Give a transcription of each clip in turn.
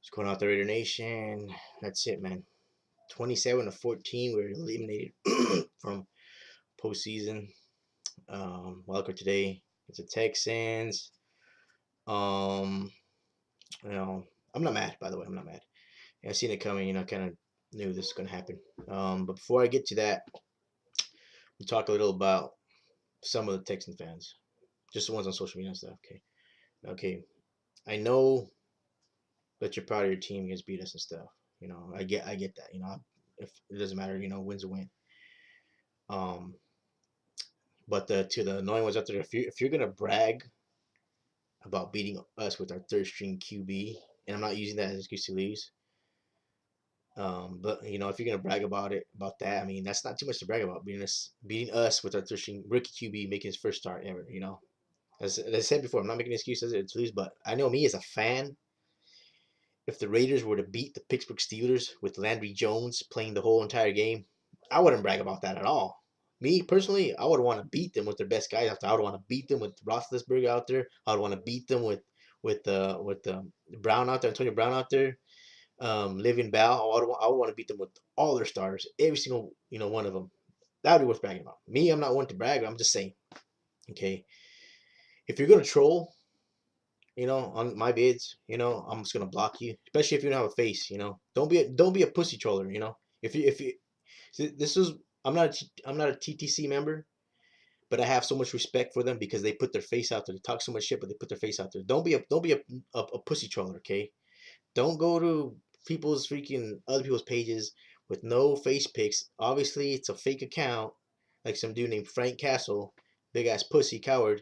What's going on, the Raider Nation? That's it, man. 27-14, we're eliminated from postseason. Welcome today. It's the Texans. Um, you know, I'm not mad. By the way, I'm not mad. I seen it coming. Kind of knew this was gonna happen. But before I get to that, we'll talk a little about some of the Texan fans, just the ones on social media and stuff. Okay. I know that you're proud of your team against beat us and stuff. I get that. If it doesn't matter, wins a win. Um, but to the annoying ones out there, if you're gonna brag about beating us with our third string QB, and I'm not using that as an excuse to lose, but if you're gonna brag about that, I mean that's not too much to brag about. Beating us with our third string rookie QB making his first start ever. As I said before, I'm not making excuses to lose, but I know me as a fan, if the Raiders were to beat the Pittsburgh Steelers with Landry Jones playing the whole entire game, I wouldn't brag about that at all. Me personally, I would want to beat them with their best guys out there. I would want to beat them with Roethlisberger out there. I would want to beat them with Brown out there, Antonio Brown out there, Living Bell. I would want to beat them with all their starters, every single one of them. That would be worth bragging about. Me, I'm not one to brag. I'm just saying. Okay, if you're gonna troll, on my bids, I'm just gonna block you, especially if you don't have a face, don't be a pussy troller, if you this is I'm not a TTC member, but I have so much respect for them because they put their face out there. They talk so much shit, but they put their face out there. Don't be a pussy troller, okay? Don't go to other people's pages with no face pics. Obviously, it's a fake account, like some dude named Frank Castle, big ass pussy coward.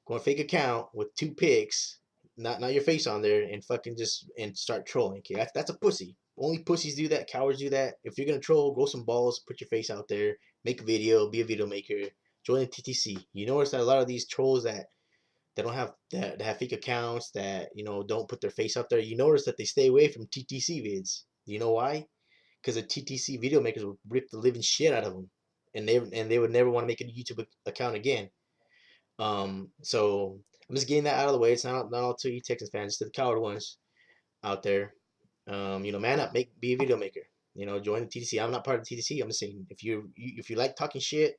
Go on a fake account with two pics, not your face on there, and fucking just and start trolling. Okay, that's a pussy. Only pussies do that. Cowards do that. If you're gonna troll, grow some balls. Put your face out there. Make a video. Be a video maker. Join the TTC. You notice that a lot of these trolls that don't have that have fake accounts that don't put their face out there. You notice that they stay away from TTC vids. You know why? Because the TTC video makers will rip the living shit out of them, and they would never want to make a YouTube account again. So I'm just getting that out of the way. It's not all to you Texans fans, just to the coward ones out there. Man up, be a video maker. Join the TTC. I'm not part of the TTC. I'm just saying if you like talking shit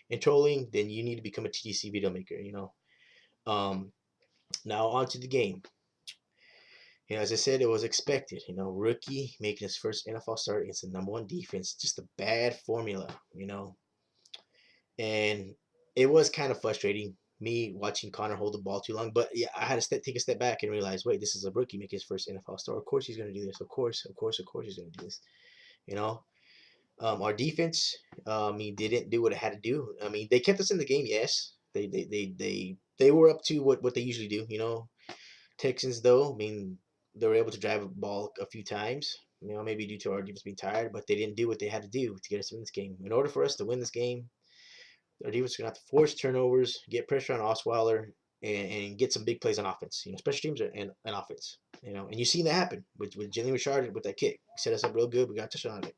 and trolling, then you need to become a TTC video maker. Um, Now on to the game. As I said, it was expected. Rookie making his first NFL start against the number one defense, just a bad formula. And it was kind of frustrating me watching Connor hold the ball too long. But yeah, I had to take a step back and realize, wait, this is a rookie making his first NFL start. Of course he's going to do this. Of course he's going to do this. You know, our defense, he didn't do what it had to do. I mean, they kept us in the game. Yes, they were up to what they usually do. Texans though, I mean, they were able to drive the ball a few times. Maybe due to our defense being tired, but they didn't do what they had to do to get us in this game. In order for us to win this game, our defense is going to have to force turnovers, get pressure on Osweiler, and get some big plays on offense. Special teams and offense. And you've seen that happen with Jalen Richard with that kick. He set us up real good. We got a touchdown on it.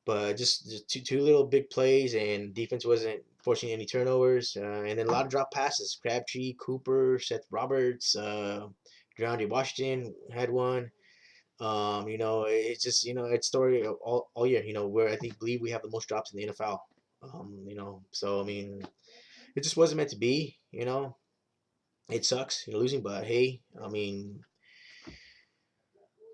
But just two little big plays, and defense wasn't forcing any turnovers. And then a lot of drop passes. Crabtree, Cooper, Seth Roberts, DeAndre Washington had one. It's just it's story all year. Where I believe we have the most drops in the NFL. So I mean, it just wasn't meant to be. It sucks, losing, but hey, I mean,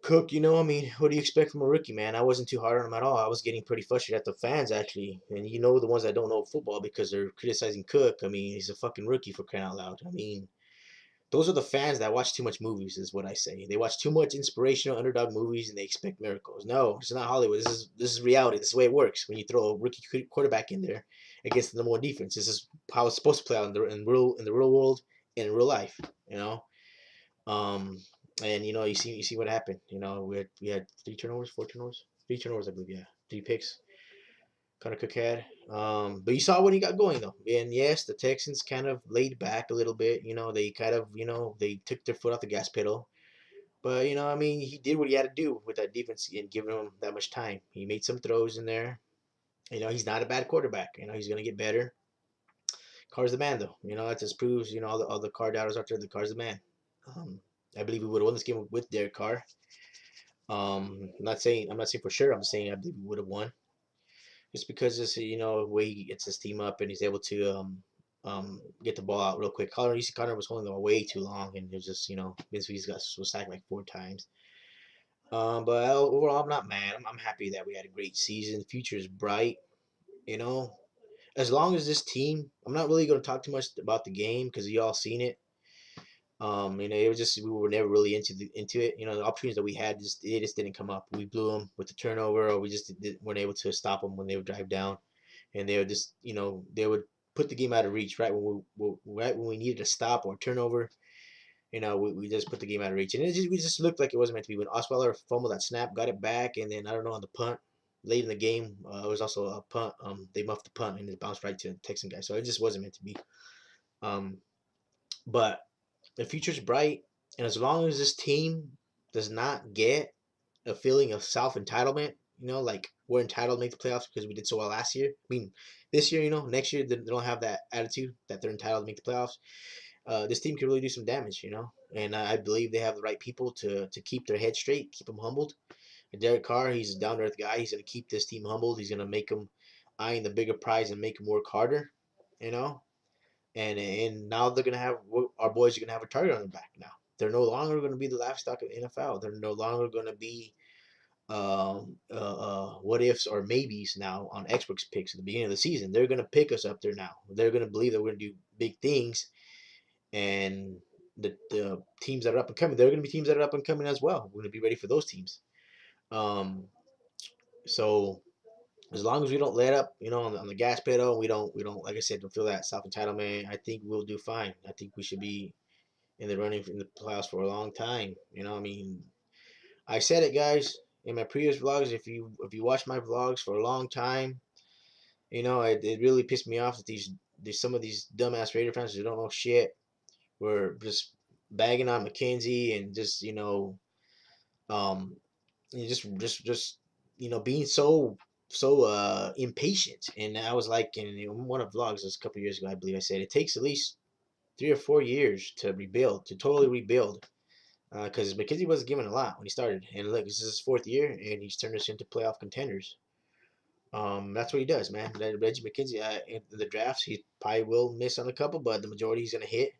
Cook, I mean, what do you expect from a rookie, man? I wasn't too hard on him at all. I was getting pretty frustrated at the fans, actually. And the ones that don't know football because they're criticizing Cook. I mean, he's a fucking rookie for crying out loud. I mean, those are the fans that watch too much movies, is what I say. They watch too much inspirational underdog movies and they expect miracles. No, it's not Hollywood. This is reality. This is the way it works. When you throw a rookie quarterback in there against the number one defense, this is how it's supposed to play out in the real world, in real life. You know, um, and you see what happened. We had 3 turnovers, 4 turnovers, 3 turnovers, I believe. Yeah, 3 picks. Connor Cook had. But you saw when he got going though. And yes, the Texans kind of laid back a little bit. They kind of, they took their foot off the gas pedal. But I mean, he did what he had to do with that defense and giving him that much time. He made some throws in there. He's not a bad quarterback. He's gonna get better. Carr's the man though. That just proves, all the car doubters out there, the Carr's the man. Um, I believe we would have won this game with Derek Carr. I'm not saying for sure. I'm saying I believe we would have won just because this way he gets his team up and he's able to get the ball out real quick. Connor was holding the ball way too long and it was just Vince V's was sacked like 4 times. But overall, I'm not mad. I'm happy that we had a great season. The future is bright. You know, as long as this team, I'm not really going to talk too much about the game because you all seen it. It was just we were never really into it. The opportunities that we had just didn't come up. We blew them with the turnover, or we just weren't able to stop them when they would drive down, and they would just they would put the game out of reach right when we needed a stop or a turnover. We just put the game out of reach, and we just looked like it wasn't meant to be. When Osweiler fumbled that snap, got it back, and then I don't know on the punt late in the game, it was also a punt. They muffed the punt and it bounced right to the Texan guy, so it just wasn't meant to be. Um, but the future's bright, and as long as this team does not get a feeling of self entitlement, like we're entitled to make the playoffs because we did so well last year. I mean, this year, next year they don't have that attitude that they're entitled to make the playoffs. This team can really do some damage. And I believe they have the right people to keep their head straight, keep them humbled. And Derek Carr, he's a down to earth guy. He's going to keep this team humbled. He's going to make them eyeing the bigger prize and make them work harder. You know, and now they're gonna have our boys are gonna have a target on their back now. They're no longer gonna be the livestock of the NFL. They're no longer gonna be what ifs or maybes now on experts picks at the beginning of the season. They're gonna pick us up there now. They're gonna believe that we're gonna do big things, and the teams that are up and coming, they're gonna be teams that are up and coming as well. We're gonna be ready for those teams. Um, so as long as we don't let up, on the gas pedal, we don't like I said, don't feel that self entitlement. I think we'll do fine. I think we should be in the running in the playoffs for a long time. I mean, I said it, guys, in my previous vlogs. If you watch my vlogs for a long time, it really pissed me off that these some of these dumbass Raider fans who don't know shit were just bagging on McKenzie and just um just being so impatient. And I was like in one of the vlogs this a couple of years ago, I believe I said it takes at least 3 or 4 years to rebuild, to totally rebuild. Because McKenzie wasn't given a lot when he started, and look, this is his 4th year, and he's turned us into playoff contenders. That's what he does, man. Reggie McKenzie, in the drafts, he probably will miss on a couple, but the majority he's gonna hit.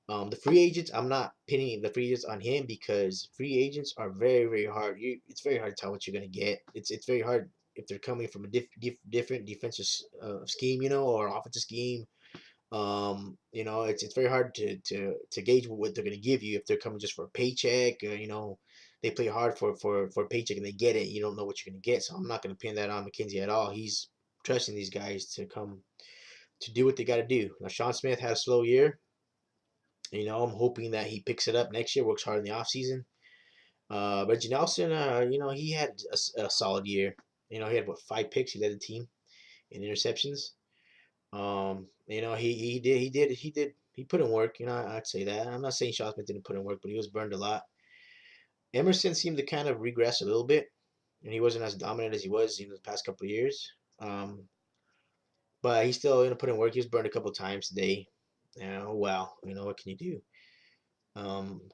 The free agents, I'm not pinning the free agents on him because free agents are very, very hard. It's very hard to tell what you're gonna get. It's very hard if they're coming from a different defensive scheme, or offensive scheme. It's very hard to gauge what they're gonna give you if they're coming just for a paycheck. They play hard for a paycheck and they get it. You don't know what you're gonna get, so I'm not gonna pin that on McKenzie at all. He's trusting these guys to come to do what they got to do. Now Sean Smith had a slow year. I'm hoping that he picks it up next year. Works hard in the offseason. Reggie Nelson, he had a solid year. He had what 5 picks. He led the team in interceptions. He put in work. I'd say that. I'm not saying Sean Smith didn't put in work, but he was burned a lot. Emerson seemed to kind of regress a little bit, and he wasn't as dominant as he was in the past couple of years. But he still put in work. He was burned a couple of times today. Well, what can you do?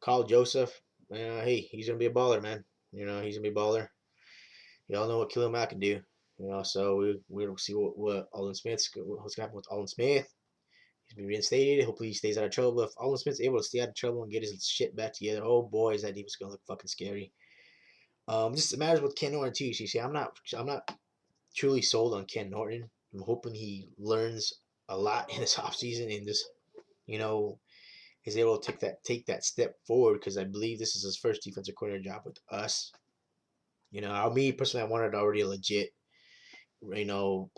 Carl Joseph, hey, he's gonna be a baller, man. He's gonna be a baller. Y'all know what Khalil Mack can do. So we'll see what what's gonna happen with Alden Smith. He's been reinstated. Hopefully he stays out of trouble. If Alden Smith's able to stay out of trouble and get his shit back together, oh boy, is that defense gonna look fucking scary. Just matters with Ken Norton too. So you see, I'm not truly sold on Ken Norton. I'm hoping he learns a lot in this offseason and just you know is able to take that step forward because I believe this is his first defensive coordinator job with us. Me personally, I wanted already a legit,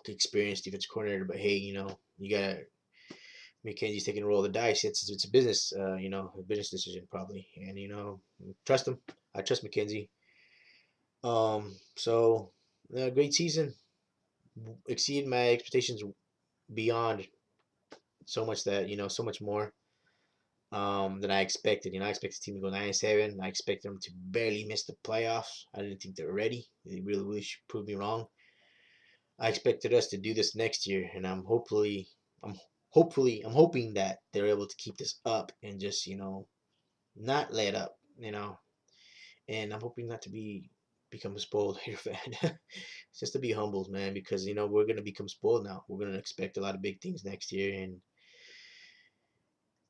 experienced defensive coordinator, but hey, you gotta McKenzie's taking a roll of the dice. It's a business, a business decision probably, and trust him. I trust McKenzie. So great season, exceeded my expectations beyond so much that so much more than I expected. I expected the team to go 9-7. I expected them to barely miss the playoffs. I didn't think they were ready. They really, really proved me wrong. I expected us to do this next year, and I'm hoping that they're able to keep this up and just not let up. and I'm hoping not to become a spoiled hater fan. It's just to be humbled, man, because we're gonna become spoiled now. We're gonna expect a lot of big things next year, and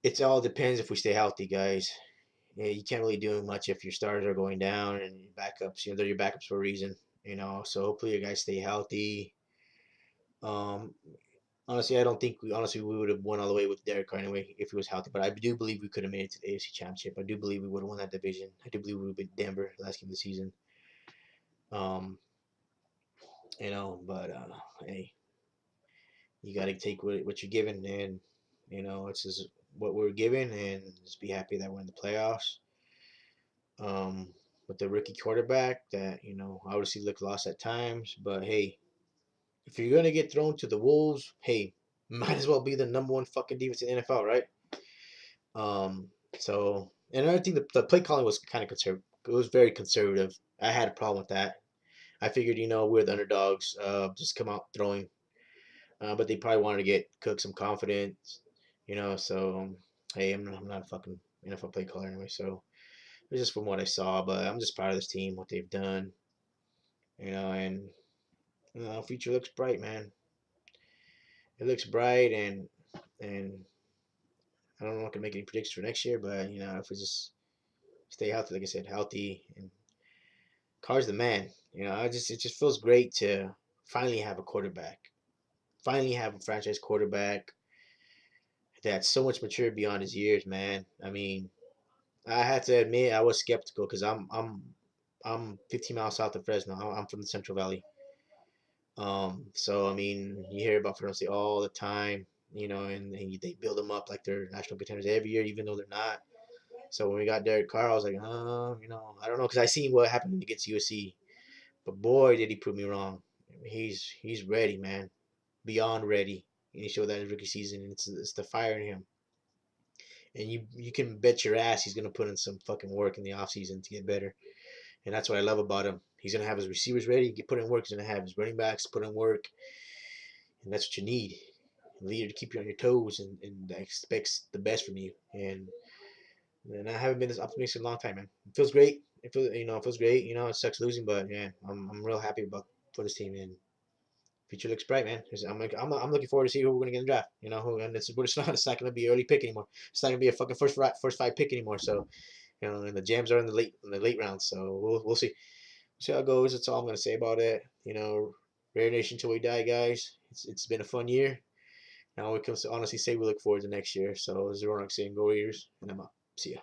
it all depends if we stay healthy, guys. Yeah, you can't really do much if your starters are going down and your backups. They're your backups for a reason. So hopefully your guys stay healthy. Um, Honestly, I don't think we would have won all the way with Derek Carr anyway if he was healthy. But I do believe we could have made it to the AFC Championship. I do believe we would have won that division. I do believe we would have beat Denver last game of the season. Um, but hey, you got to take what you're given, and it's just what we're given, and just be happy that we're in the playoffs. Um, with the rookie quarterback, that obviously looked lost at times, but hey, if you're gonna get thrown to the wolves, hey, might as well be the number one fucking defense in the NFL, right? Um, and another thing, the play calling was kind of conservative. It was very conservative. I had a problem with that. I figured, we're the underdogs, just come out throwing. But they probably wanted to get Cook some confidence, So, hey, I'm not a fucking NFL play caller anyway. So it's just from what I saw. But I'm just proud of this team, what they've done, and future looks bright, man. It looks bright, and I don't know if I can make any predictions for next year, but if we just stay healthy, like I said, healthy, and Carr's the man. It just feels great to finally have a quarterback, finally have a franchise quarterback that's so much mature beyond his years, man. I mean, I had to admit I was skeptical because I'm 15 miles south of Fresno. I'm from the Central Valley. So I mean, you hear about Fresno State all the time, and they build them up like they're national contenders every year, even though they're not. So when we got Derek Carr, I was like, I don't know, because I seen what happened against USC, but boy, did he prove me wrong. He's ready, man, beyond ready, and he showed that in his rookie season. And it's the fire in him, and you can bet your ass he's gonna put in some fucking work in the offseason to get better. And that's what I love about him. He's gonna have his receivers ready, get put in work. He's gonna have his running backs put in work, and that's what you need. A leader to keep you on your toes and that expects the best from you. And I haven't been this optimistic in a long time, man. It feels great. It feels great. It sucks losing, but yeah, I'm real happy about for this team, and future looks bright, man. I'm looking forward to see who we're gonna get in the draft. And it's not gonna be early pick anymore. It's not gonna be a fucking first five pick anymore. So and the jams are in the late rounds. So we'll see. See how it goes. That's all I'm gonna say about it. Rare Nation till we die, guys. It's been a fun year. Now we can honestly say we look forward to next year. So Zoronak saying go Eaters, and I'm up. See ya.